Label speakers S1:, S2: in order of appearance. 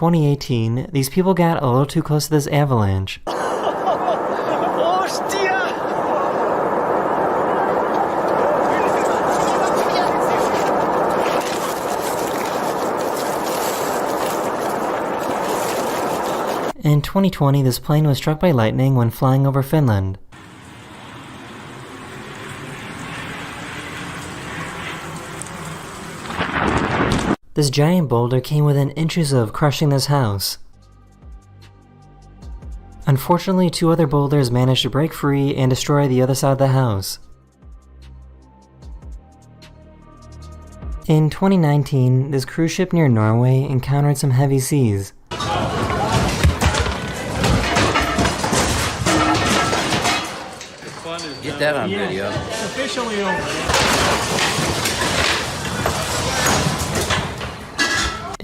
S1: 2018, these people got a little too close to this avalanche. In 2020, this plane was struck by lightning when flying over Finland. This giant boulder came within inches of crushing this house. Unfortunately, 2 other boulders managed to break free and destroy the other side of the house. In 2019, this cruise ship near Norway encountered some heavy seas.
S2: Get that on video.
S3: It's officially over.